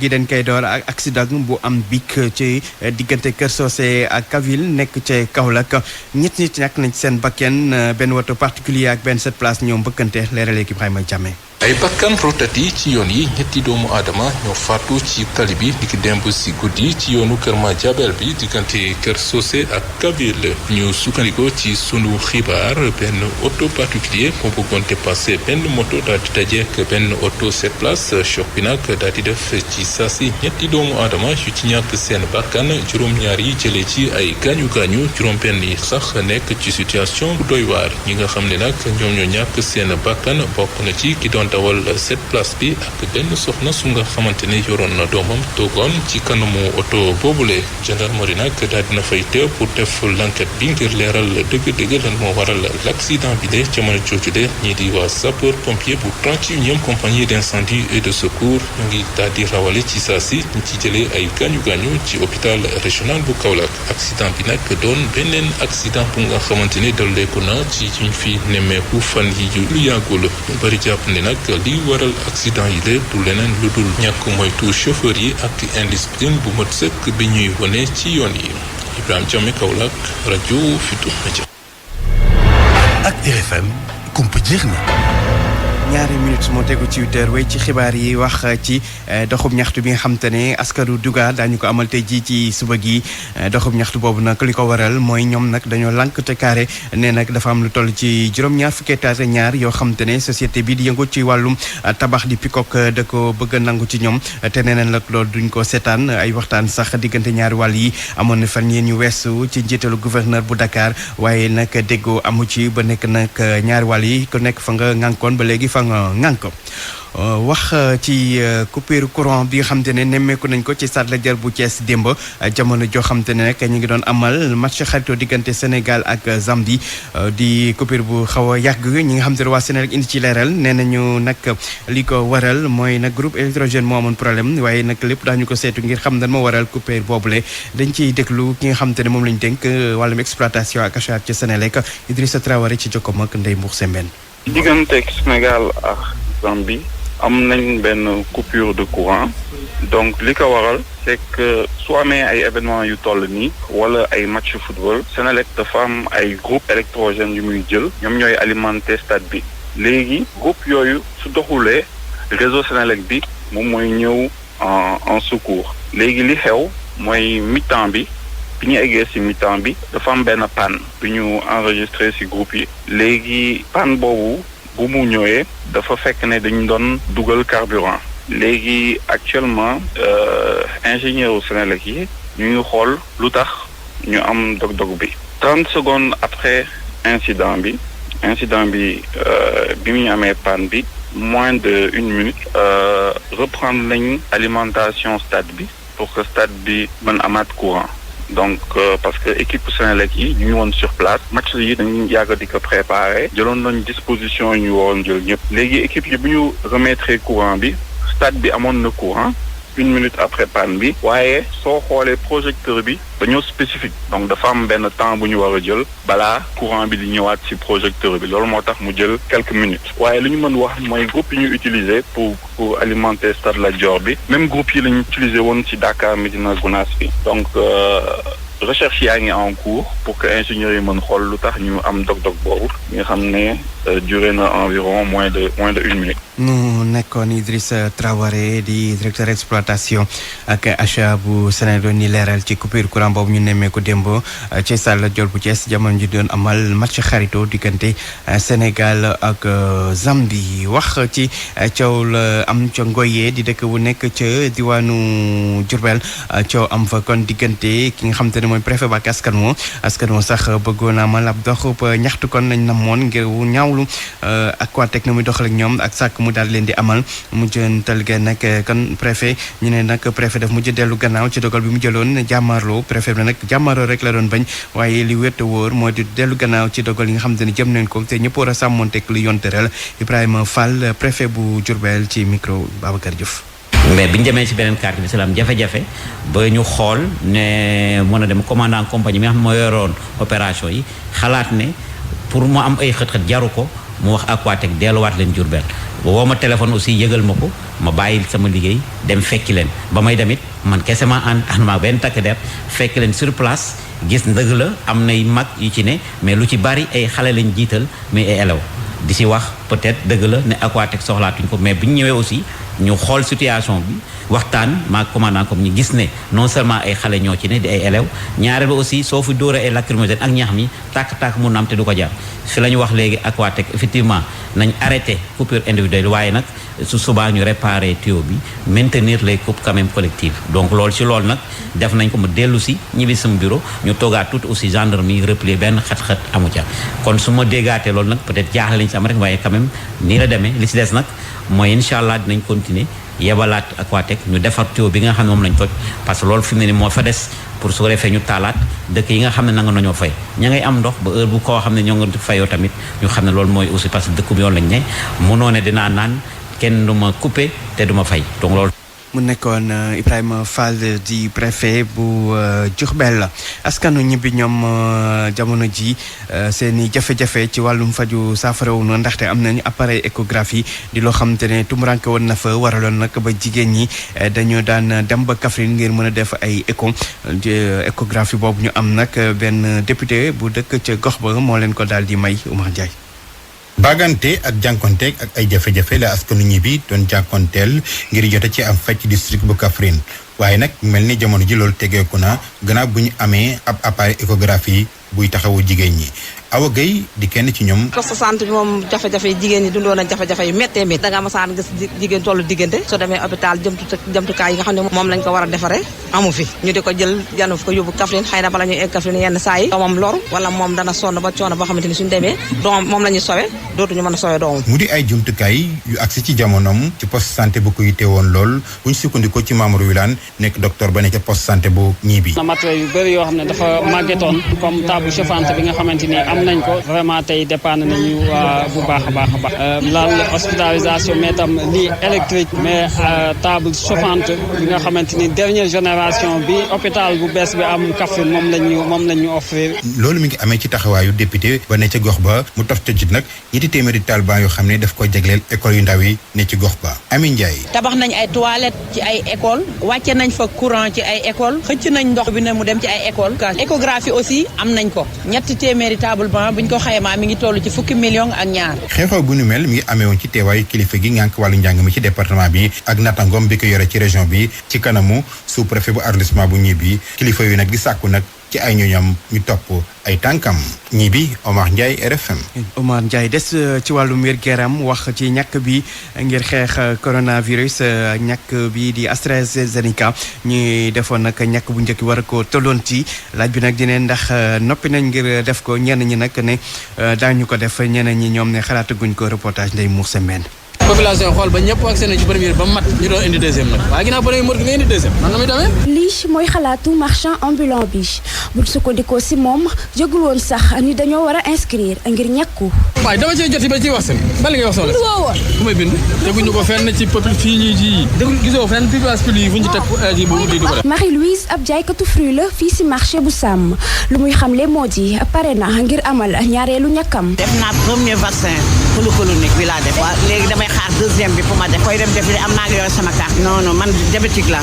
gi dañ koy door ak accident bu am bik ci diggante Kër Socé ak Kavil nekk ca Kaolack ñett nit ñàkk nañ ci seen bakken benn woto particulier ak benn 7 place ñoom bëkkante leeral ak Ibrahima Diame. ay bakkan rotati ci yoon yi ñetti doomu aadama ñoo faatu ci tali bi niki démb si guddi ci yoonu Kër Madiabel bi diggante Kër Socé ak Kavil ñu sukkandikoo ci sunu xibaar benn auto particulier moo bëggoon dépassé benn moto daal di dajeek benn auto 7 places choc bi nag daal di def ci saasi ñetti doomu aadama yu ci ñàkk seen bakkan juróom-ñaar yi jëlee ci ay gaañu-gaañu juróom-benn yi sax nekk ci situation bu doy waar ñi nga xam ne nag ñoom ñoo ñàkk seen bakkan bokk na ci ki doon dawal 7 place bi ak benn soxna su nga xamante ne yoroon na doomam toogoon ci kanamu oto boobule gendarmerie nag daal dina fay teew pour def l'enquête bi ngir leeral dëgg-dëgg lan moo waral l'accident bi de jamono jooju de ñii di waa sapeur pompier bu 31e compagnie d'incendie et de secours ñu ngi daal di rawale ci saa si ñu ci jëlee ay gaañu-gaañu ci hôpital régional bu Kaolack accident bi nag doon beneen accident bu nga xamante ne dolleeku na ci ñu fi nemmeeku fan yi lu yàggul ñu bari jàpp ne nag li waral accident yi de du leneen lu dul ñàkk moytu chauffeur yi ak indiscipline bu mat sëkk bi ñuy wone ci yoon yi Ibrahima Diame Kaolack rajo Futurs Médias. ak RFM kumpa jeex na. ñaari minutes moo tegu ci 8h way ci xibaar yi wax ci doxub ñaxtu bi nga xam te ne askanu Duga daañu ko amal tey jii ci suba gi doxub ñaxtu boobu nag li ko waral mooy ñoom nag dañoo lànk te carré ne nag dafa am lu toll ci juróom-ñaar fukki hectares ñaar yoo xam te ne société bi di yëngu ci wàllum tabax di Pikok da ko bëgg a nangu ci ñoom te nee nañ nag loolu duñ ko seetaan ay waxtaan sax diggante ñaari wàll yi amoon na fan yéen ñu weesu ci njiitalu gouverneur bu Dakar waaye nag déggoo amu ci ba nekk nag ñaari wàll yi ku nekk fa nga ŋànkoon ba léegi fa nga ŋànk wax ci coupure courant bi nga xam te ne nemmeeku nañ ko ci stade Lat Dior bu Thiès démb jamono joo xam te ne nag ñu ngi doon amal match xaritoo diggante Sénégal ak Zambie di coupure bu xaw a yàgg ñi nga xam te ne waa Sénégal indi ci leeral nee nañu nag li ko waral mooy nag groupe électrogène moo amoon problème waaye nag lépp daañu ko seetu ngir xam dan moo waral coupure boobule dañ ciy déglu ki nga xam te ne moom lañ dénk wàllum exploitation ak achat ci Sénélec Idrissa Traoré ci jokkoom ak Ndeye Mbour Sembène. diggante Sénégal ak Zambie am nañ benn coupure de courant donc li ko waral c'est que su amee ay événements yu toll nii wala ay match football Sénélec dafa am ay groupe électrogène yu muy jël ñoom ñooy alimenter stade bi léegi groupe yooyu su doxulee réseau Sénélec bi moom mooy ñëw en secours léegi li xew mooy mi-temps bi ñu eggee ci mi-temps bi dafa am benn panne bi ñu enregistré ci groupe yi léegi panne boobu bu mu ñëwee dafa fekk ne dañu doon dugal carburant léegi actuellement ingénieur u Sénélec yi ñu ngi xool lu tax ñu am dog-dog bi 30 secondes après incident bi bi mu amee panne bi moins de 1 minute reprendre nañ alimentation stade bi pour que stade bi mën amaat courant donc parce que équipe Sénélec yi ñu ngi woon sur place match yi dañuy yàgg di ko préparer jëloon nañ disposition ñu waroon jël ñëpp léegi équipe yi bu ñu remettre courant bi stade bi amoon na courant 1 minute après panne bi waaye soo xoolee projecteur bi dañoo spécifique donc dafa am benn temps bu ñu war a jël balaa courant bi di ñëwaat ci projecteur bi loolu moo tax mu jël quelques minutes waaye li ñu mën wax mooy groupe yi ñu utiliser pour alimenter stade Lat Dior bi même groupe yi la ñu utiliser woon ci Dakar Médina Gounass bi donc recherche yaa ngi en cours pour que ingénieurs yi mën xool lu tax ñu am dog-dog boobu nga xam ne duré na environ moins de 1 minute. mu nekkoon Idrissa Traoré di directeur exploitation ak achat bu Sénégal doon ni leeral ci coupure courant boobu ñu nemmeeku démb ci stade Lat Dior bu Thiès jamono ji doon amal match xarito diggante Sénégal ak Zambie wax ci coow la am ca Ngoye di dëkk bu nekk ca diwaanu Diourbel coow am fa kon diggante ki nga xam te ne mooy préfet ba ak askan moo sax bëggoon a amal ab doxub ñaxtu kon nañ namoon ngir ñaawlu ak waa teg na muy doxal ak ñoom ak sàkk mu daal leen di amal mujjantal ga nag kon préfet ñu ne nag préfet daf mujj dellu gannaaw ci dogal bi mu jëloon jàmmaarloo préfet bi nag jàmmaarloo rek la doon bañ waaye li wér te wóor moo di dellu gannaaw ci dogal yi nga xam te ne jëm nañ ko te ñëpp war a sàmmonteeg li yoon tëral Ibrahima Fall préfet bu Diourbel ci micro Babacar Diouf. mais bi ñu demee ci beneen quartier bi si la am jafe-jafe ba ñu xool ne mën a dem commandant compagnie bi nga xam ne moo yoroon opération yi xalaat ne pour mu am ay xët-xët jaru ko mu wax Aquatech delluwaat leen Diourbel woo ma téléphone aussi yëgal ma ko ma bàyyi sama liggéey dem fekki leen ba may demit man kese ma ànd ma benn takk der fekk leen sur place gis ndëgg la am nay mag yu ci ne mais lu ci bari ay xale lañ jiital mais ay élèves di si wax peut-être dëgg la ne Aquatech soxlaatuñ ko mais bu ñu ñëwee aussi ñu xool situation bi waxtaan maa commandant comme ñu gis ne non seulement ay xale ñoo ci ne di ay élèves ñaareel ba aussi soo fi dóoree ay lacrymogène ak ñax mi tàkk-tàkk mun na am te du ko jar fi la ñu wax léegi Aquatech effectivement nañ arrêté coupure individuelle waaye nag su subaa ñu réparer tuyau bi maintenir les coupes quand même collectives donc loolu ci loolu nag def nañ ko mu dellu si ñibbi sama bureau ñu toogaat tout aussi gendarmerie replier benn xat-xat amu ca kon su ma déggaatee loolu nag peut-être jaaxle lañ si am rek waaye quand même nii la demee li si des nag mooy incha allah dinañ continuer yebalaat Aquatech ñu defar tuyau bi nga xam ne moom lañ toj parce que loolu fi mu ne ni moo fa des pour su ko defee ñu taalaat dëkk yi nga xam ne nanga nañoo fay ña ngay am ndox ba heure bu koo xam ne ñoo nga fayoo tamit ñu xam ne loolu mooy aussi parce que dëkk bi yoon lañ ne mënoo ne dinaa naan kenn du ma coupé te du ma fay donc loolu mu nekkoon Ibrahima Fall di préfet bu Diourbel askanu ñibbi ñoom jamono ji seen i jafe-jafe ci wàllum faju saafarawu na ndaxte am nañu appareil échographie di loo xamante ne tumuranke woon na fa waraloon nag ba jigéen ñi dañu daan dem ba Kaffrine ngir mën a def ay échographie boobu ñu am nag benn député bu dëkk ca gox ba moo leen ko daal di may Oumar Ndiaye. baagante ak jànkonteeg ak ay jafe-jafe la askanu ñi bi doon jànkonteel ngir jote ci am faj district bu Kaffrine waaye nag mel ni jamono ji loolu tegeeku na gannaaw bu ñu amee ab appareil échographie buy taxawu jigéen ñi Awa Gueye di kenn ci ñoom. poste santé bi moom jafe-jafe yi jigéen ñi dundoon nañ jafe-jafe yu méttee métti da nga masaan gis jigéen tollu diggante soo demee hôpital jëmtukaay yi nga xam ne moom lañ ko war a defaree amu fi ñu di ko jël janu fi ko yóbbu Kaffrine xëy na bala ñuy egg Kaffrine yenn saa yi doomam loru wala moom dana sonn ba coono boo xamante ni suñu demee doomam moom la ñuy sowe dootuñu mën a sowe doomam. mu di ay jumtukaay yu agsi ci jamonoom ci poste santé bu ko yittewoon lool bu ñu sukkandikoo ci Mamadou Wilane nekk docteur ba nekk poste santé bu Ñibi. na matériel yu bëri yoo xam ne dafa màggetoon comme table chauffante bi nga xamante ni am nañ ko vraiment tey dépanne nañu bu baax a baax a baax laal hospitalisation mais tam lii électrique mais table chauffante bi nga xamante ni dernière génération bi hôpital bu bees bi am Kaffrine moom lañ ñu offrir. loolu mi ngi amee ci taxawaayu député ba ne ca gox ba mu tofte ci nag ñetti téeméeri talibaan yoo xam ne daf ko jagleel école yu ndaw yi ne ci gox ba Ami Ndiaye. tabax nañ ay toilettes ci ay école wàcce nañ fa courant ci ay école xëcc nañ ndox bi ne mu dem ci ay école échographie aussi am nañ ko ñetti téeméeri table banc buñ ko xaymaa mi ngi toll ci fukki millions ak ñaar. xew-xew bu nu mel mi ngi amee woon ci teewaayu kilifa gi ngànk wàllu njàng mi ci département bi ak nattangom bi ko yore ci région bi ci kanamu sous préfet bu arrondissement bu Ñibi kilifa yu nag di sàkku nag ci ay ñooñam ñu topp ay tànkam Ñibi Omar Ndiaye RFM. Omar Ndiaye des ci wàllum wér-gu-yaram wax ci ñàkk bi ngir xeex coronavirus ñàkk bi di AstraZeneca ñuy defoon nag ñàkk bu njëkk war a ko tolloon ci laaj bi nag dine ndax noppi nañ ngir def ko ñenn ñi nag ne daañu ko def ñeneen ñi ñoom ne xalaataguñ ko reportage Ndeye Moussa Mbène. population xool ba ñëpp ak seen ci première ba mat ñu doon indi deuxième nag waaye ginnaaw premier mot nga indi deuxième man na muy demee. lii mooy xalaatu marchand ambulant bi bu sukkandikoo si moom jógul woon sax ni dañoo war a inscrire ngir ñàkku. waaye dama cee jot ba ci wax seen bala ngay wax soxla ku may bind teguñu ko fenn ci peuple fii ñuy ji déglu gisoo fenn publication publique fu ñu ci teg ji bu di du ko def. Marie-Louise ab jaaykatu fruit la fii si marché bu Sàmm lu muy xamle moo di pare na ngir amal ñaareelu ñàkkam. def naa premier vaccin colocolonique bi laa def waaw léegi damay xaar deuxième bi fu ma def koy dem def am naa ngi yore sama carte non man diabétique la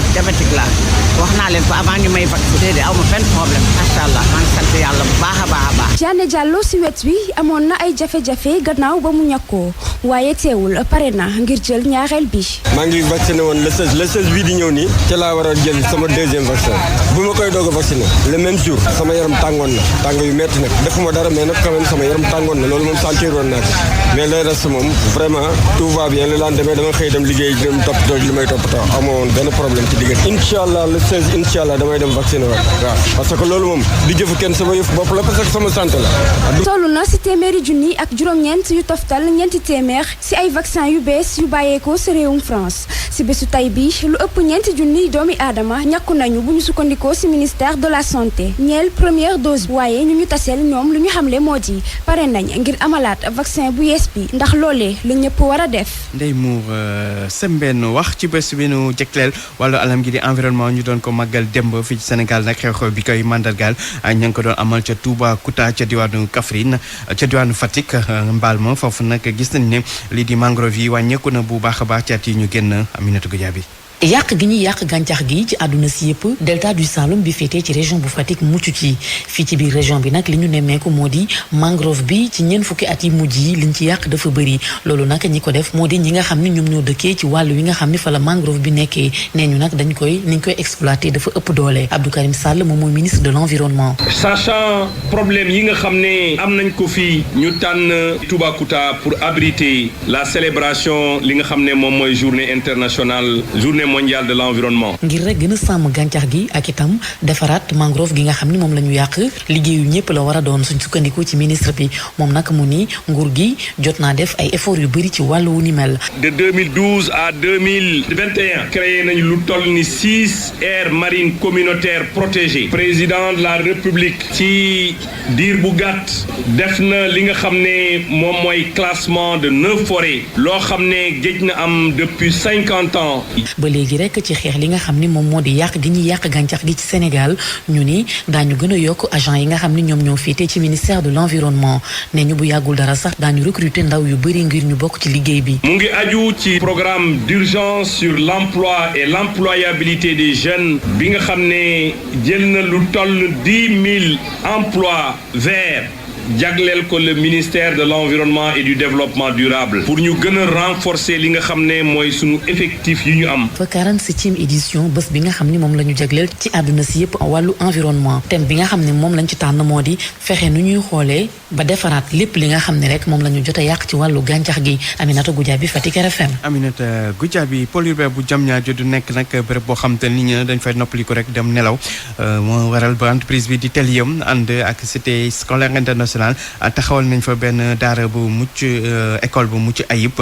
wax naa leen ko avant ñu may vaccin déedéet aw ma benn problème macha allah maa ngi sant yàlla bu baax a baax a baax. Diané Diallo si wet wi amoon na ay jafe-jafe gannaaw ba mu ñàkkoo waaye teewul pare na ngir jël ñaareel bi. maa ngi vacciné woon le 16 bii di ñëw nii ca laa war a jël sama deuxième vaccin bu ma koy doog a vacciné le même jour sama yaram tàngoon na tàng yu metti nag defuma dara mais nag quand même sama yaram tàngoon na loolu moom sentiroon naa ko mais le reste moom vraiment tout va bien le lendemain dama xëy dem liggéey dem toppatoo li may toppatoo amoon benn problème ci diggante incha allah le 16 incha allah damay dem vacciné waat waaw parce que loolu moom di jëfu kenn sama yëf bopp la parce que sama santé la. toll na si téeméeri junni ak juróom-ñeent yu toftal ñeenti téeméer si ay vaccin yu bees yu bàyyeekoo si réewum France si bésu tay bi lu ëpp ñeenti junni doomi aadama ñàkku nañu bu ñu sukkandikoo si ministère de la santé ñeel première dose waaye ñu taseel ñoom lu ñu xamle moo di pare nañ ngir amalaat vaccin bu yees bi ndax loolee la ñëpp war a def. Ndeye Mour Sembène wax ci bés bi nu jegleel wàllu alam gi di environnement ñu doon ko màggal démb fii ci Sénégal nag xew-xew bi koy mandargaal ña ngi ko doon amal ca Toubacouta ca diwaanu Kaffrine ca diwaanu Fatick mbaal ma foofu nag gis nañ ne lii di mangrove yi wàññeeku na bu baax a baax ci at yi ñu génn Aminata Goudiaby. yàq gi ñuy yàq gàncax gi ci àdduna si yëpp delta du Saloum bi féetee ci région bu Fatick mucc ci fii ci biir région bi nag li ñu nemmeeku moo di mangrove bi ci ñeent fukki at yi mujj yi liñ ci yàq dafa bëri loolu nag ñi ko def moo di ñi nga xam ne ñoom ñoo dëkkee ci wàllu wi nga xam ne fa la mangrove bi nekkee nee ñu nag niñ koy exploité dafa ëpp doole Abdou Karim Sall moom mooy ministre de l'environnement. sachant problème yi nga xam ne am nañ ko fii ñu tànn Toubacouta pour abriter la célébration li nga xam ne moom mooy journée internationale mondial de l'environnement. ngir rek gën a sàmm gàncax gi ak itam defaraat mangrove gi nga xam ni moom la ñu yàq liggéeyu ñëpp la war a doon suñ sukkandikoo ci ministre bi moom nag mu ni nguur gi jot naa def ay efforts yu bëri ci wàllu wu ni mel. de 2012 à 2021 créé nañu lu toll ni 6 aires marines communautaires protégées. président de la république ci diir bu gàtt def na li nga xam ne moom mooy classement de 9 forêts loo xam ne géej na am depuis 50 ans. léegi rek ci xeex li nga xam ni moom moo di yàq gi ñuy yàq gàncax gi ci Sénégal ñu ni daañu gën a yokk agent yi nga xam ni ñoom ñoo féete ci ministère de l'environnement ne ñu bu yàggul dara sax daañu recruter ndaw yu bëri ngir ñu bokk ci liggéey bi. mu ngi aju ci programme d'urgence sur l'emploi et l'employabilité des jeunes bi nga xam ne jël na lu toll 10 000 emplois verts jagleel ko le ministère de l'environnement et du développement durable pour ñu gën a renforcer li nga xam ne mooy sunu effectif yi ñu am. fa 47e édition bés bi nga xam ni moom la ñu jagleel ci àdduna si yëpp wàllu environnement thème bi nga xam ne moom lañ ci tànn moo di fexe nu ñuy xoolee ba defaraat lépp li nga xam ne rek moom la ñu jot a yàq ci wàllu gàncax gi Aminata Goudiaby Fatick RFM. Aminata Goudiaby pôle urbain bu Diamniadio du nekk nag bërëb boo xam te nit ñi dañ fay noppali ko rek dem nelaw moo waral ba entreprise bi di Telium ànd ak cité scolaire internationale taxawal nañ fa benn daara bu mucc école bu mucc ayib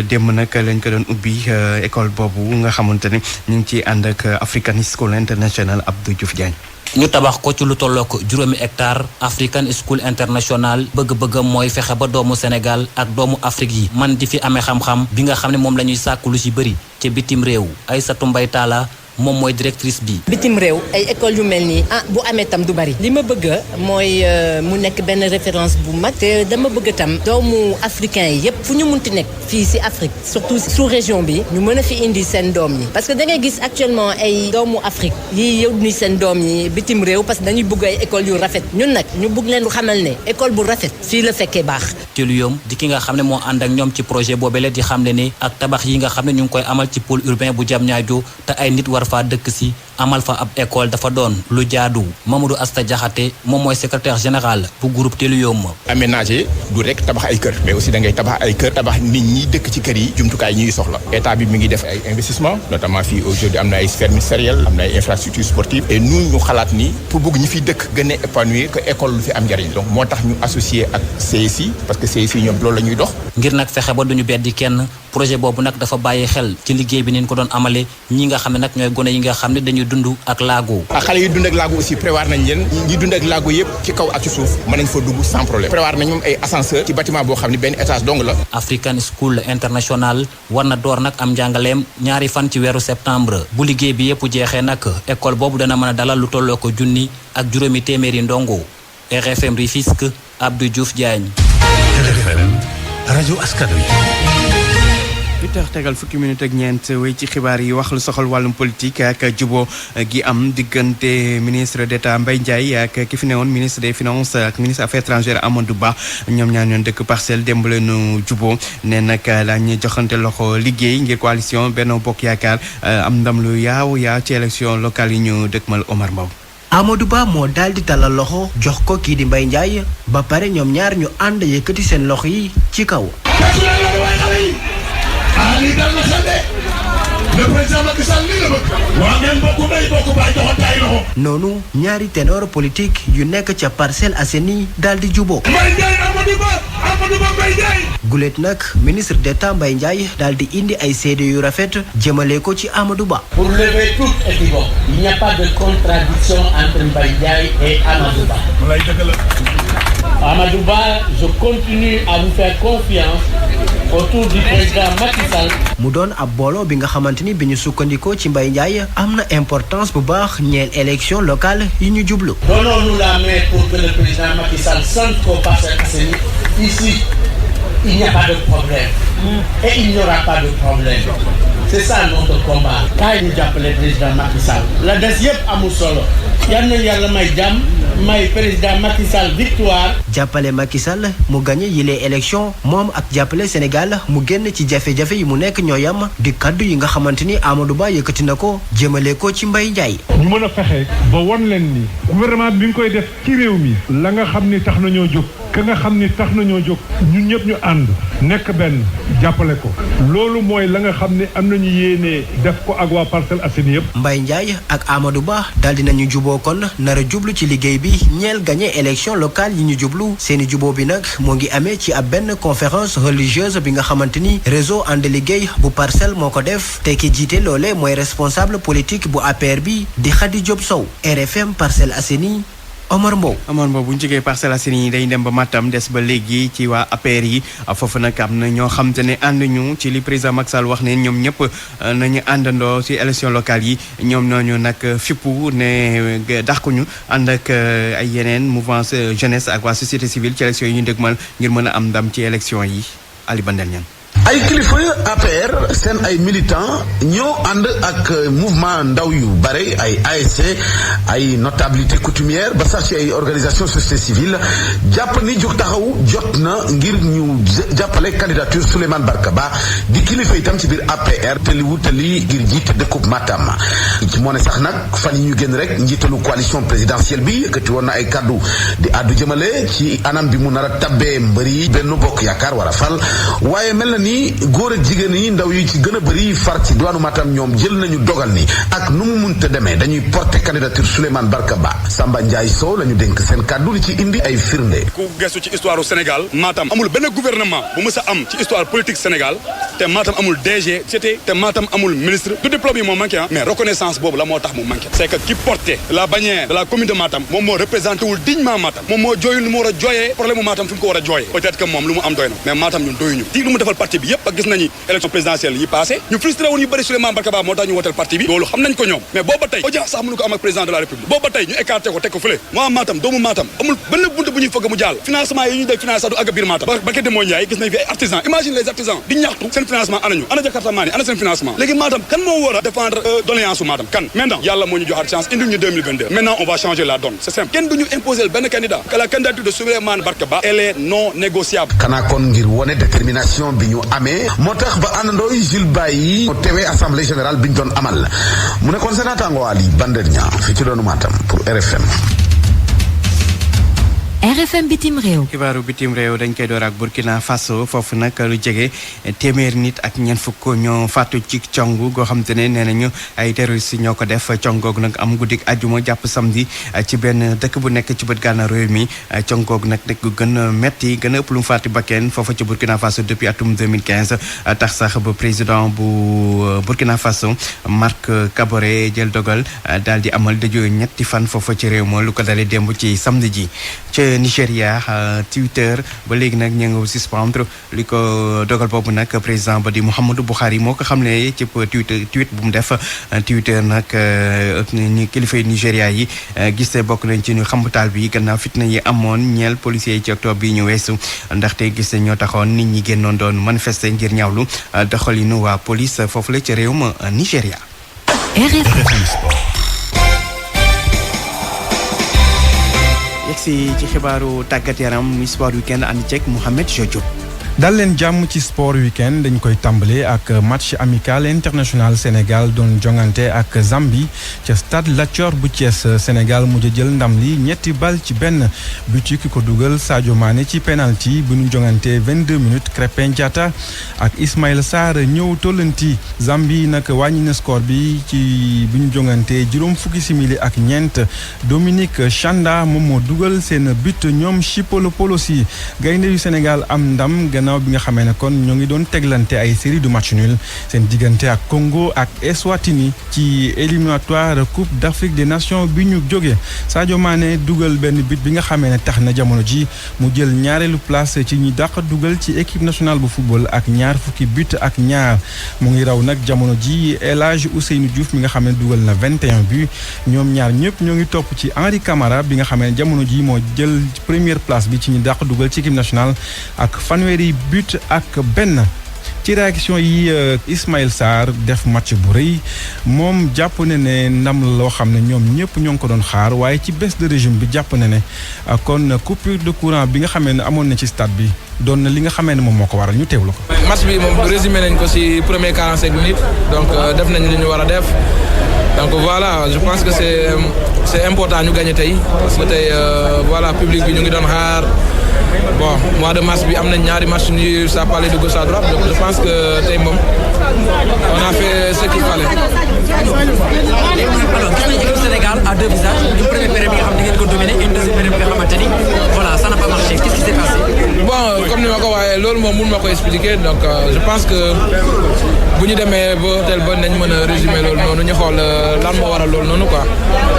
démb nag lañ ko doon ubbi école boobu nga xamante ne ñu ngi ciy ànd ak African School International Abdou Diouf Diagne. ñu tabax ko ci lu tollook 5 hectares African School International bëgg-bëggam mooy fexe ba doomu Sénégal ak doomu Afrique yi man di fi amee xam-xam bi nga xam ne moom la ñuy sàkku lu ci bëri ci bitim réew Aïssatou Mbaye Talla moom mooy directrice bi. bitim réew ay école yu mel nii bu amee tam du bari li ma bëgg mooy mu nekk benn référence bu mag te dama bëgg tam doomu africain yi yépp fu ñu munti nekk fii ci Afrique surtout sous région bi ñu mën a fi indi seen doom yi parce que da ngay gis actuellement ay doomu Afrique yi yow ni seen doom yi bitim réew parce que dañuy bëgg ay école yu rafet ñun nag ñu bëgg leen xamal ne école bu rafet fii la fekkee baax. Telium di ki nga xam ne moo ànd ak ñoom ci projet boobule di xam ne ni ak tabax yi nga xam ne ñu ngi koy amal ci pôle urbain bu Diamniadio te ay nit war faa dëkk si amal fa ab école dafa doon lu jaadu Mamadou Asta Diakhaté moom mooy secrétaire général bu groupe Telium. aménager du rek tabax ay kër mais aussi da ngay tabax ay kër tabax nit ñi dëkk ci kër yi jumtukaay ñuy soxla état bi mi ngi def ay investissement notamment fii aujourd'hui am na ay sphères ministérielles am na ay infrastructures sportives et nous ñu xalaat ni pour bëgg ñi fi dëkk gën a épanouir que école lu fi am njariñ donc moo tax ñu associé ak CSI parce que CSI ñoom loolu la ñuy dox. ngir nag fexe ba duñu beddi kenn projet boobu nag dafa bàyyi xel ci liggéey bi neen ko doon amale ñi nga xam ne nag ñooy gone yi nga xam ne dañuy dund ak laago. ak xale yi dund ak laago aussi prévoir nañ leen ñi dund ak laago yëpp ci kaw ak ci suuf mën nañ fa dugg sans problème prévoir nañ moom ay ascenseur ci bâtiment boo xam ne benn étage dong la. African School International war na door nag am njàngaleem 2 fan ci weeru septembre bu liggéey bi yëpp jeexee nag école boobu dana mën a dalal lu tolloo ko 1,000 ak 500 ndongo RFM Rufisque Abdou Diouf Diagne. RFM rajo askan wi. 8h tegal fukki minute ak ñeent wéy ci xibaar yi wax lu soxal wàllum politique ak juboo gi am diggante ministre d'État Mbaye Ndiaye ak ki fi newoon ministre des finances ak ministre affaires étrangères Amadou Ba ñoom ñaar ñoon dëkk Parcelles démb leenu juboo ne nag daañu joxante loxo liggéey ngir coalition Benno Bokk Yaakaar am ndam lu yaaw ci élection locale yi ñu dëkkmal Omar Mbow. Amadou Ba moo daal di talal loxo jox ko kii di Mbaye Ndiaye ba pare ñoom ñaar ñu ànd yëkkati seen loxo yi ci kaw. Ali dal na xel de le président Macky Sall lii la bëgg waa ngeen bokk ndey bokk baay joxante ay loxo. noonu ñaari ténor politique yu nekk ca Parcelles Assainies daal di juboo. Mbaye Ndiaye Amadou Ba Mbaye Ndiaye. gulet nag ministre d'État Mbaye Ndiaye daal di indi ay seede yu rafet jëmale ko ci Amadou Ba. Pour lever toute équivoque, il n'y a pas de contradiction entre Mbaye Ndiaye et Amadou Ba. Amadou Ba, je continue à vous faire confiance autour du président Macky Sall. mu doon ab booloo bi nga xamante ni bi ñu sukkandikoo ci Mbaye Ndiaye am na importance bu baax ñeel élection locale yi ñu jublu. Donnons-nous la main pour que le président Macky Sall sente qu'au Parcelles Assainies, ici, il n'y a pas de problème. Et il n'y aura pas de problème. C'est ça notre combat. kaay ñu jàppale président Macky Sall. la des yëpp amul solo. yal na yàlla may jàmm may président Macky Sall victoire. jàppale Macky Sall mu gagné yile élection moom ak jàppale Sénégal mu génn ci jafe-jafe yi mu nekk ñooyam di kaddu yi nga xamante ni Amadou Ba yëkkati na ko jëmale ko ci Mbaye Ndiaye. ñu mën a fexe ba won leen ni gouvernement bi nga koy def ci réew mi la nga xam ni tax nañoo jóg ka nga xam ni tax nañoo jóg ñun ñëpp ñu ànd nekk benn jàppale ko loolu mooy la nga xam ne am nañu yéenee def ko ak waa Parcelles Assainies yëpp. Mbaye Ndiaye ak Amadou Ba daal dinañu juboo kon nar a jublu ci liggéey bi ñeel gagné élection locale yi ñu jublu seeni juboo bi nag moo ngi amee ci ab benn conférence religieuse bi nga xamante ni réseau ànd liggéey bu Parcelles moo ko def te ki jiite loole mooy responsable politique bu APR bi di Khady Diop Sow RFM Parcelles Assainies Omar Mbow bu ñu jógee Parcelles Assainies yi day dem ba Matam des ba léegi ci waa APR yi foofu nag am na ñoo xam te ne ànd ñu ci li président Macky Sall wax ne ñoom ñëpp nañu àndandoo ci élection locale yi ñoom ñooñu nag fippu ne dàquñu ànd ak ay yeneen mouvance jeunesse ak waa société civile ci élection yi ñu dëgmal ngir mën a am ndam ci élection yi Ali Bandel ñan ay kilifa APR seen ay militants ñoo ànd ak mouvement ndaw yu bare ay ASC ay notabilité coutumière ba sax ci ay organisation société civile jàpp ni jóg taxaw jot na ngir ñu jàppale candidature Souleymane Barka Ba di kilifa itam ci biir APR te li wutali ngir jiite dëkkub Matam moo ne sax nag fan yi ñu génn rek njiitalu coalition présidentielle bi yëkkati woon na ay kaddu di àddu jëmale ci anam bi mu nar a tabbee mbëri Benno Bokk Yaakaar war a fal waaye mel na ni góor ak jigéen yi ndaw yi ci gën a bëri far ci diwaanu Matam ñoom jël nañu dogal ni ak nu mu munte demee dañuy porter candidature Souleymane Barka Ba Samba Ndiaye Sow la ñu dénk seen kàddu li ci indi ay firnde. ku gestu ci histoire du Sénégal Matam amul benn gouvernement bu mës a am ci histoire politique Sénégal te Matam amul DG te Matam amul ministre du diplôme yi moo manqué mais reconnaissance boobu la moo tax mu manqué c'est que qui portait la bannière de la commune de Matam moom moo représenté wul dignement Matam moom moo jooyul lu mu war a jooyee problème mu Matam fi mu ko war a jooyee peut-être que moom lu mu am doy na mais Matam ñun doyuñu di lu mu defal parti bi yépp ak gis nañu élection présidentielle yi passé ñu frustré woon ñu bëri Souleymane Barka Ba moo tax ñu wotal parti bi loolu xam nañ ko ñoom mais booba tey audience sax mënu ko am ak président de la république booba tey ñu écarté ko teg ko fële moo Matam doomu Matam amul benn bunte bu ñuy fëgg mu jàll financement yi ñu def finance sax du àgg biir Matam ba ke demoo Ndiaye gis nañ fi ay artisans imagine les artisans di ñaxtu seen financement anañu ana Jakarta maa ni ana seen financement léegi Matam kan moo war a défendre doléance u Matam kan maintenant yàlla moo ñu joxaat chance indi ñu 2022 maintenant on va changer la donne c'est simple kenn duñu imposer benn candidat que la candidature de Souleymane Barka Ba elle est non négociable kanaa kon ngir wone détermination bi ñu amee moo tax ba àndandoo yi Jules Baye yi moo teewee assemblée générale bi ñu doon amal mu nekkoon seen naataango Ali Bandel ñaa fi ci doonu Matam pour RFM. RFM bitim réew. xibaaru bitim réew dañ koy door ak Burkina Faso foofu nag lu jege téeméer nit ak ñeent fukk ñoo faatu ci cong goo xam te ne nee nañu ay terroristes ñoo ko def cong googu nag am guddik àjjuma jàpp samedi ci benn dëkk bu nekk ci bët gànnaar réew mi cong googu nag nekk gën a metti gën a ëpp lu mu faati bakkeen foofu ci Burkina Faso depuis atum 2015 tax sax ba président bu Burkina Faso Marc Kaboré jël dogal daal di amal dëjoo ñetti fan foofu ci réew ma lu ko dalee démb ci samedi ji. Nigéria Twitter ba léegi nag ñu ngi suspendre li ko dogal boobu nag président ba di Muhammadu Buhari moo ko xam ne ci tweet bu mu def Twitter nag ñu kilifa yi Nigéria yi gis bokk nañ ci ñu xambutaal bi gannaaw fitna yi amoon ñeel policiers yi ci octobre bi ñu weesu ndaxte gis ñoo taxoon nit ñi génnoon doon manifester ngir ñaawlu doxalinu waa police foofu la ci réewum Nigéria. yegsi ci xibaaru tàggat yaram mi sport weekend ànd ceeg Mouhamed Diop. dal leen jàmm ci sport weekend dañ koy tàmbale ak match amical international Sénégal doon jongante ak Zambie ca stade Lat Dior bu Thiès Sénégal mujj jël ndam li ñetti bal ci benn but ki ko dugal Sadio Mané ci penalty bu ñu jongante 22 minutes Krépin Diatta ak Ismaïla Sarr ñëw tollanti Zambie nag wàññi na score bi ci bu ñu jongante juróom fukki simili ak ñeent Dominique Chanda moom moo dugal seen but ñoom Chipolo Polosi gaynde yu Sénégal am ndam gannaaw gannaaw bi nga xamee ne kon ñoo ngi doon teglante ay série de match nul seen diggante ak Congo ak Eswatini ci éliminatoire Coupe d'Afrique des Nations bi ñu jógee Sadio Mané dugal benn but bi nga xamee ne tax na jamono ji mu jël ñaareelu place ci ñi dàq dugal ci équipe nationale bu football ak ñaar fukki but ak ñaar mu ngi raw nag jamono ji El Hadj Ousseynou Diouf mi nga xam ne dugal na 21 but ñoom ñaar ñëpp ñoo ngi topp ci Henri Camara bi nga xam ne jamono ji moo jël première place bi ci ñi dàq dugal ci équipe nationale ak fanweeri but ak benn. ci réaction yi Ismaïla Sarr def match bu rëy moom jàpp na ne ndam la loo xam ne ñoom ñëpp ñoo ngi ko doon xaar waaye ci baisse de régime bi jàpp na ne kon coupure de courant bi nga xamee ne amoon na ci stade bi doon na li nga xamee ne moom moo ko waral ñu teewlu ko. match bi moom résumé nañ ko ci premier 45 minutes donc def nañ li ñu war a def donc voilà je pense que c'est important ñu gagner tey parce que tey voilà public bi ñu ngi doon xaar. Bon, mois de mars bi am nañ ñaari match ni ça parlait de gauche à droite donc je pense que tey moom on a fait ce qu'il fallait. Alors gis nañu équipe Sénégal à deux visages une première période bi nga xam ne ngeen ko dominé une deuxième période bi nga xamante ni voilà ça n'a pas marché qu'est-ce qui s'est passé. Bon comme ni ma ko waxee loolu moom mun ma ko expliquer donc je pense que bu ñu demee ba tel ba nañ mën a résumer loolu noonu ñu xool lan moo waral loolu noonu quoi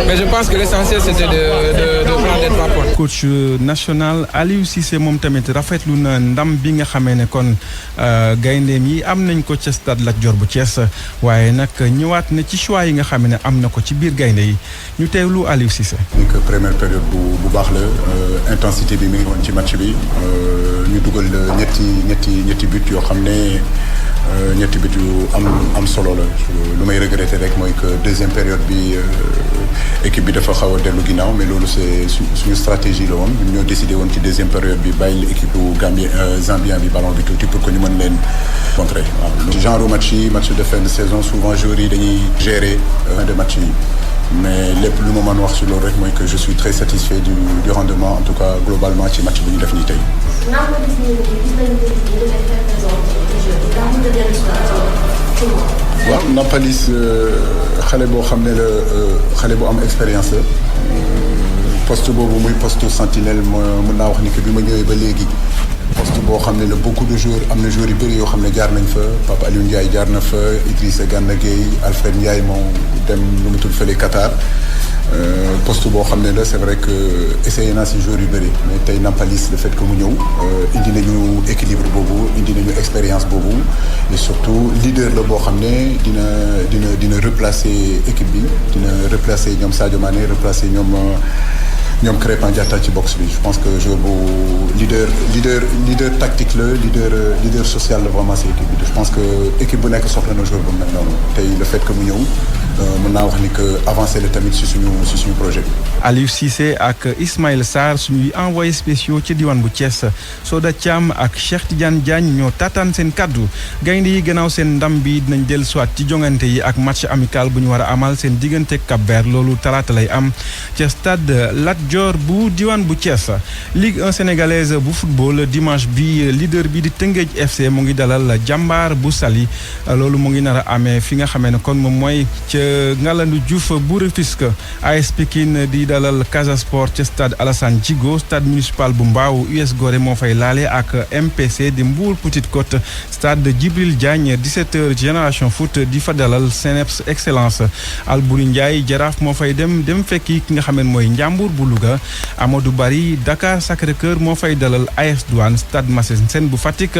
mais je pense que l'essentiel c'était de prendre les 3 points. Coach national Aliou Cissé moom tamit rafetlu na ndam bi nga xamee ne kon gayndeem yi am nañ ko ca stade Lat Dior bu Thiès waaye nag ñëwaat na ci choix yi nga xam ne am na ko ci biir gaynde yi ñu teewlu Aliou Cissé. ni que première période bu baax la intensité bi mi ngi woon ci match bi ñu dugal ñetti but yoo xam ne ñetti but yu am solo la lu may regretter rek mooy que deuxième période bi équipe bi dafa xaw a dellu ginnaaw mais loolu c'est suñu stratégie la woon ñun ñoo décidé woon ci deuxième période bi bàyyi équipe Gambie Zambien bi ballon bi tuuti pour que ñu mën leen contrer waaw. genre match de fin de saison souvent joueurs yi dañuy gérer fin de match yi mais lépp lu ma mën wax ci loolu rek mooy que je suis très satisfait du rendement en tout cas globalement ci match bi ñu def nii tey. waaw Nampalis xale boo xam ne la xale bu am expérience la poste boobu muy poste sentinelle mën naa wax ni que bi ma ñëwee ba léegi poste boo xam ne la beaucoup de joueurs am na joueurs yu bëri yoo xam ne jaar nañ fa Papa Aliou Ndiaye jaar na fa Idrissa Gana Gueye Alfred Ndiaye moo dem lu mu tudd fële Qatar poste boo xam ne la c'est vrai que essayé naa si joueurs yu bëri mais tey Nampalis le fait que mu ñëw indi nañu équilibre boobu indi nañu expérience boobu et surtout leader la boo xam ne dina replacer équipe bi dina replacer ñoom Sadio Mané replacer ñoom Krépin Diatta ci box bi je pense que joueur bu leader tactique la leader social la vraiment ci équipe bi je pense que équipe bu nekk soxla na joueur bu mel noonu tey le fait que mu ñëw mën naa wax ni que avancé la tamit ci suñu projet bi. Aliou Cissé ak Ismaïla Sarr suñuy envoyé spéciaux ci diwaan bu Thiès Soda Thiam ak Cheikh Tidiane Diagne ñoo taataan seen kaddu gaynde yi gannaaw seen ndam bi dinañ dellu soit ci jongante yi ak match amical bu ñu war a amal seen diggante Cap-Vert loolu talaata lay am ca stade Lat Dior bu diwaan bu Thiès. Ligue 1 sénégalaise bu football dimanche bi leader bi di Teungueth FC mu ngi dalal Jàmbaar bu Saly loolu mu ngi nar a amee fi nga xamee ne kon moom mooy ca Ngalandou Diouf bu Rufisque AS Pikine di dalal Casa Sport ca stade Alassane Djigo stade municipal bu Mbao US Gorée moo fay laale ak MPC di Mbour Petite Côte stade Djibril Diagne 17h Génération Foot di fa dalal CNEPS Excellence Albouri Ndiaye Jaraaf moo fay dem fekki ki nga xam ne mooy Njàmbur bu Louga Amadou Bari Dakar Sacré-Cœur moo fay dalal AS Douane stade Massène bu Fatick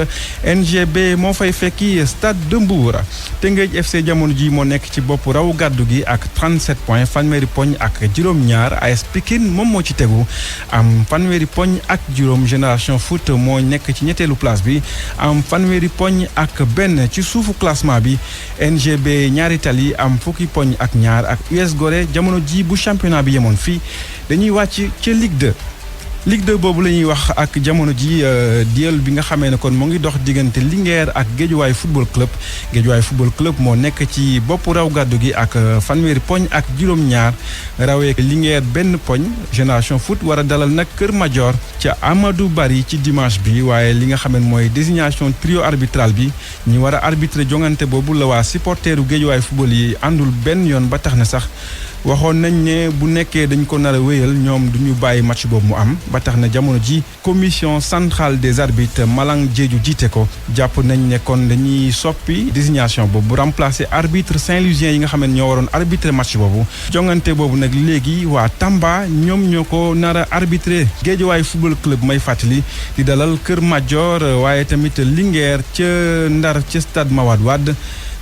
NGB moo fay fekki stade de Mbour Teungueth FC jamono ji moo nekk ci bopp raw gàddu gi ak 37 points fanweeri poñ ak juróom-ñaar AS Pikine moom moo ci tegu am fanweeri poñ ak juróom Génération Foot moo nekk ci ñetteelu place bi am fanweeri poñ ak benn ci suufu classement bi NGB ñaari tali am fukki poñ ak ñaar ak US Gorée jamono ji bu championnat bi yemoon fii dañuy wàcc ca Ligue 2 boobu la ñuy wax ak jamono ji duel bi nga xamee ne kon mu ngi dox diggante Linguère ak Guédiawaye Football Club moo nekk ci bopp raw gàddu gi ak fanweeri poñ ak juróom-ñaar rawee Linguère benn poñ Génération Foot war a dalal nag Kër Madior ca Amadou Bari ci dimanche bi waaye li nga xam ne mooy désignation trio arbitral bi ñi war a arbitrer jongante boobu la waa supporteru Guédiawaye Football yi àndul benn yoon ba tax na sax waxoon nañ ne bu nekkee dañ ko nar a wéyal ñoom du ñu bàyyi match boobu mu am ba tax na jamono ji commission centrale des arbitres Malang Diédhiou jiite ko jàpp nañ ne kon dañuy soppi désignation boobu remplacer arbitre Saint-Louisien yi nga xam ne ñoo waroon arbitrer match boobu jongante boobu nag léegi waa Tamba ñoom ñoo ko nar a arbitrer Guédiawaye football club may fàttali di dalal Kër Madior waaye tamit Linguère ca Ndar ca stade Mawade Wade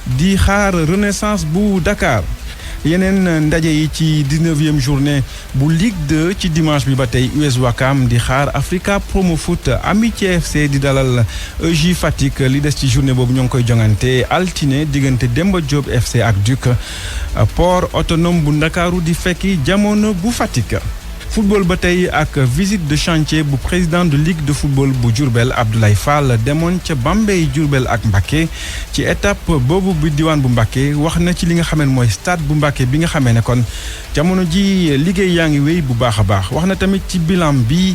di xaar Renaissance bu Dakar. yeneen ndaje yi ci 19e journée bu Ligue 2 ci dimanche bi ba tey US Ouakam di xaar Africa Promo Foot Amitié FC di dalal EJ Fatick li des ci journée boobu ñoo ngi koy jongante altine diggante Demba Diop FC ak Duc Port Autonome bu Ndakaaru di fekki Jamono bu Fatick. football ba tey ak visite de chantier bu président de ligue de football bu Diourbel Abdoulaye Fall demoon ca Bambey Diourbel ak Mbacké ci étape boobu bi diwaan bu Mbacké wax na ci li nga xamee ne mooy stade bu Mbacké bi nga xamee ne kon jamono ji liggéey yaa ngi wéy bu baax a baax wax na tamit ci bilan bi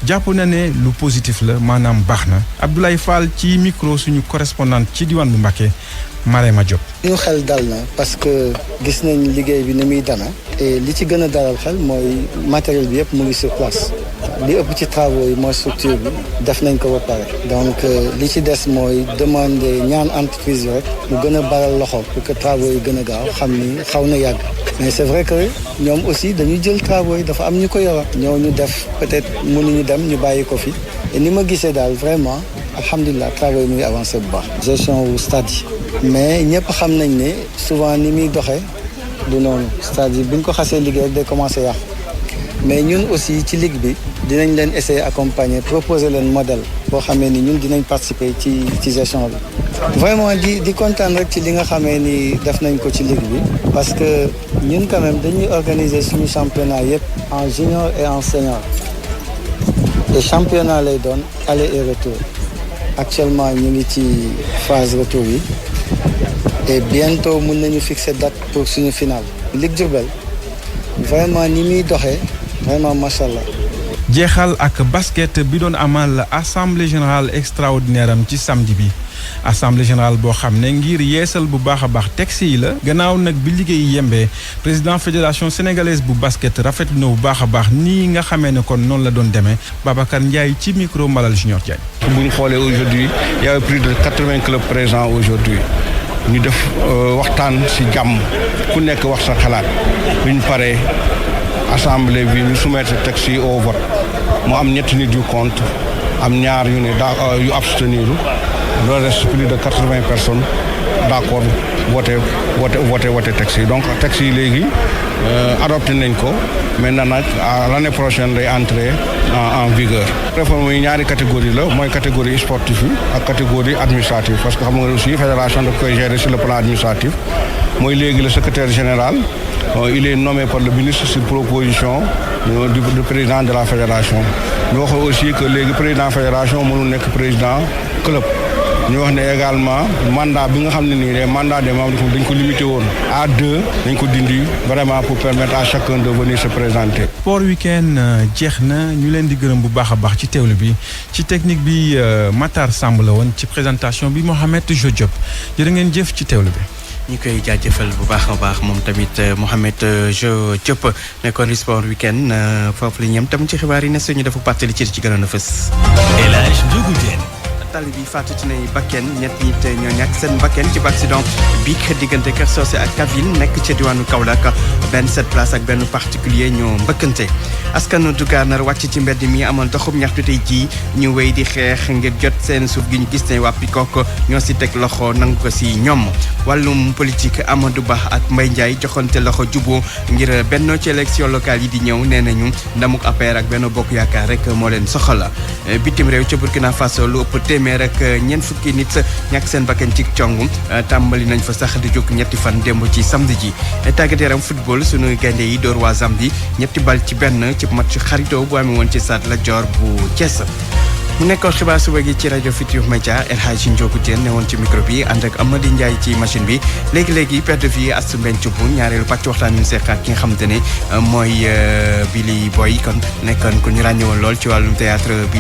jàpp na ne lu positif la maanaam baax na Abdoulaye Fall ci micro suñu correspondant ci diwaan bu Mbacké Marema Diop. ñu xel dal na parce que gis nañ liggéey bi ni muy dana et li ci gën a dalal xel mooy matériel bi yëpp mu ngi sur place li ëpp ci travaux yi mooy structure bi def nañ ko ba pare donc li ci des mooy demander ñaan entreprise yi rek mu gën a baral loxo pour que travaux yi gën a gaaw xam ni xaw na yàgg mais c'est vrai que ñoom aussi dañuy jël travaux yi dafa am ñu ko yoroon ñoo ñu def peut-être mënuñu dem ñu bàyyi ko fi et ni ma gisee daal vraiment alhamdulilah travaux yi mu ngi avancé bu baax gestion wu stade yi mais ñëpp xam nañ ne souvent ni muy doxee du noonu c'est-à-dire bu ñu ko xasee liggéey rek day commencé yàqu mais ñun aussi ci ligue bi dinañ leen essayer accompagner proposer leen modèle boo xamee ni ñun dinañ participer ci gestion bi. vraiment di kontaan rek ci li nga xamee ni def nañ ko ci ligue bi parce que ñun quand même dañuy organiser suñu championnat yëpp en junior et en senior et championnat lay doon aller et retour actuellement ñu ngi ci phase retour yi. et bientôt mën nañu fixer date pour suñu finale Ligue Diourbel vraiment ni muy doxee vraiment macha allah. jeexal ak basket bi doon amal assemblée générale extraordinaire am ci samedi bi assemblée générale boo xam ne ngir yeesal bu baax a baax texte yi la gannaaw nag bi liggéey yembee président fédération sénégalaise bu basket rafetlu na bu baax a baax nii nga xamee ne kon noonu la doon demee Babacar Ndiaye ci micro Malal Junior Diagne. bu ñu xoolee aujourd'hui il y a plus de 80 clubs présents aujourd'hui ñu def waxtaan ci jàmm ku nekk wax sa xalaat bi ñu paree assemblée bi ñu soumettre texte yi au vote mu am ñetti nit yu contre am ñaar yu ne yu abstenir le reste plus de 80 personnes d'accord voté texte yi donc texte yi léegi adopté nañ ko maintenant nag l'année prochaine day entrer en vigueur. réforme yi ñaari catégorie la mooy catégorie sportive yi ak catégorie administrative parce que xam nga aussi fédération daf koy gérer sur le plan administratif mooy léegi le secrétaire général il est nommé par le ministre sur proposition du président de la fédération ñu wax aussi que léegi président fédération mënul nekk président club. ñu wax ne également mandat bi nga xam ne nii les mandats des membres dañ ko limité woon à 2 dañ ko dindi vraiment pour permettre à chacun de venir se présenter. Sport Week-end jeex na ñu leen di gërëm bu baax a baax ci teewlu bi ci technique bi Matar Samb la woon ci présentation bi Mohamed Jo Diop jërë ngeen jëf ci teewlu bi. ñu koy jaajëfal bu baax a baax moom tamit Mohamed Jo Diop nekkoon Sport Week-end foofu la ñam tamit ci xibaar yi ne suñu dafa pàttali ci gënoon a fës. El Hadj Ndiogou Diène. tali bi faatu ci nay bakken ñett nit ñoo ñàkk seen bakken ci accident bi diggante Kër Socé ak Kavine nekk ca diwaanu Kaolack benn 7 place ak benn particulier ñoo mbëkkante askanu Dugar nar wàcc ci mbedd mi amal doxum ñaxtu tey jii ñu wéy di xeex ngir jot seen suuf gi ñu gis ne waa Pikok ñoo si teg loxo nangu ko si ñoom wàllum politique Amadou Ba ak Mbaye Ndiaye joxante loxo juboo ngir benn ci élection locale yi di ñëw nee nañu ndamuk APR ak benn bokk yaakaar rek moo leen soxla bitim réew ca Burkina Faso lu ëpp téeméer ak ñeent fukki nit ñàkk seen bakkan ci cong tàmbali nañ fa sax di jóg ñetti fan démb ci samedi ji tàggat yaram football sunu gaynde yi door waa Zambie ñetti bal ci benn ci match xarito bu amee woon ci stade Lat Dior bu Thiès mu nekkoon xibaar suba gi ci rajo Futurs Médias El Hadji Ndiogou Diène ne woon ci micro bi ànd ak Amady Ndiaye ci machine bi léegi-léegi perte de vie Astou Mbène Thioub ñaareelu pàcc waxtaan ñu seqaat ki nga xamante ne mooy Billy Boy kon nekkoon ku ñu ràññewoon lool ci wàllum théâtre bi